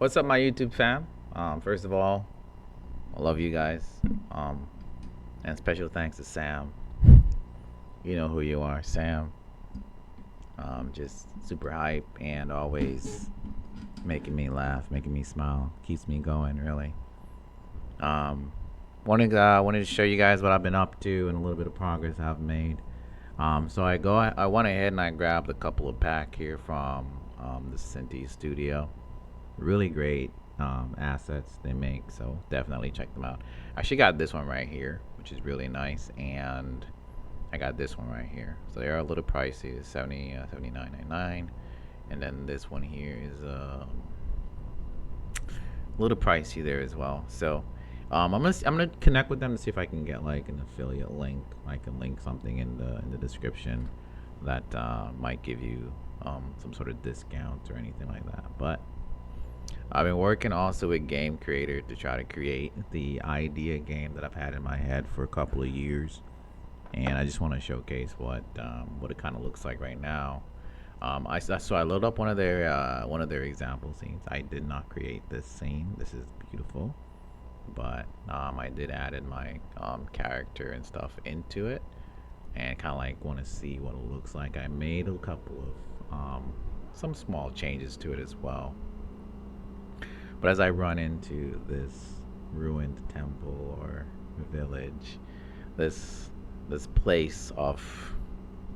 What's up, my YouTube fam? First of all, I love you guys. Um, and special thanks to Sam. You know who you are, Sam. Just super hype and always making me laugh, making me smile, keeps me going. Really. Um, wanted to show you guys what I've been up to and a little bit of progress I've made. I went ahead and I grabbed a couple of pack here from the Synty studio. Really great assets they make, so definitely check them out. I actually got this one right here, which is really nice, and I got this one right here. So they are a little pricey. It's 79.99, and then this one here is a little pricey there as well. So I'm gonna connect with them to see if I can get like an affiliate link. I can link something in the description that might give you some sort of discount or anything like that. But I've been working also with Game Creator to try to create the idea game that I've had in my head for a couple of years, and I just want to showcase what it kind of looks like right now. I loaded up one of their example scenes. I did not create this scene. This is beautiful, but I did added my character and stuff into it, and kind of like want to see what it looks like. I made a couple of some small changes to it as well. But as I run into this ruined temple or village, this this place of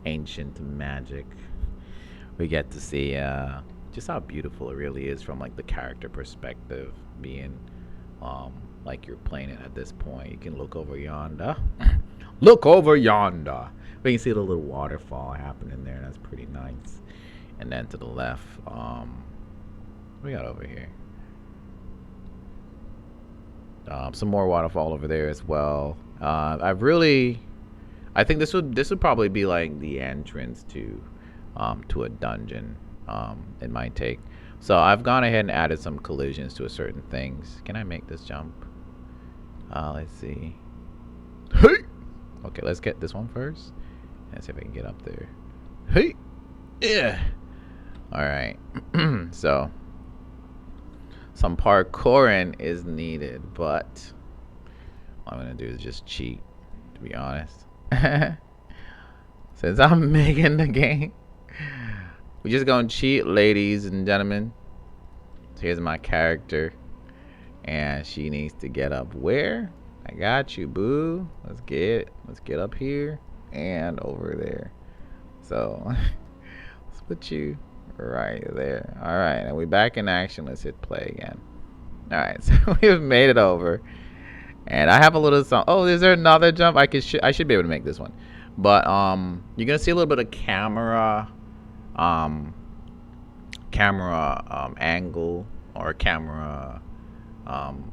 ancient magic, we get to see just how beautiful it really is from like the character perspective. Being like you're playing it at this point, you can look over yonder. Look over yonder. We can see the little waterfall happening there. That's pretty nice. And then to the left, what we got over here? Some more waterfall over there as well. I think this would probably be like the entrance to a dungeon. It might take. So I've gone ahead and added some collisions to a certain things. Can I make this jump? Let's see. Hey. Okay, let's get this one first. And see if I can get up there. Hey. Yeah. All right. So some parkouring is needed, but what I'm gonna do is just cheat, to be honest. Since I'm making the game, we're just gonna cheat, ladies and gentlemen. So here's my character, and she needs to get up where? I got you, boo. Let's get up here and over there. So let's put you right there. All right, and we're back in action. Let's hit play again. All right, so we've made it over, and I have a little song. Oh, is there another jump? I should be able to make this one, but you're gonna see a little bit of um, camera angle or camera um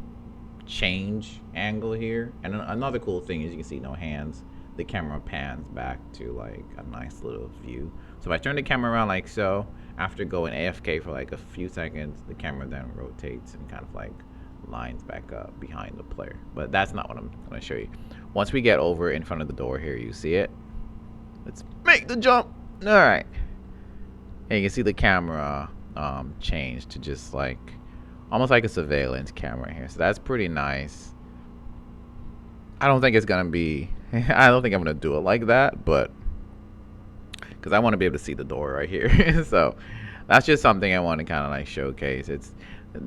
change angle here. And another cool thing is you can see no hands. The camera pans back to like a nice little view. So if I turn the camera around like so, after going AFK for like a few seconds, the camera then rotates and kind of like lines back up behind the player. But that's not what I'm going to show you. Once we get over in front of the door here, you see it. Let's make the jump. All right. And you can see the camera change to just like almost like a surveillance camera here. So that's pretty nice. I don't think it's going to be I don't think I'm going to do it like that, but because I want to be able to see the door right here. So that's just something I want to kind of like showcase.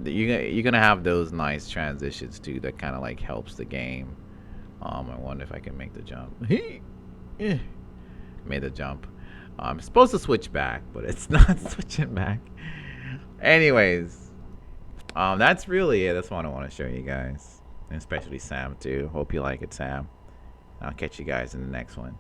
You're gonna have those nice transitions too that kind of like helps the game. I wonder if I can make the jump. Made the jump. I'm supposed to switch back, but it's not switching back. Anyways, that's really it. That's what I want to show you guys, and especially Sam too. Hope you like it, Sam. I'll catch you guys in the next one.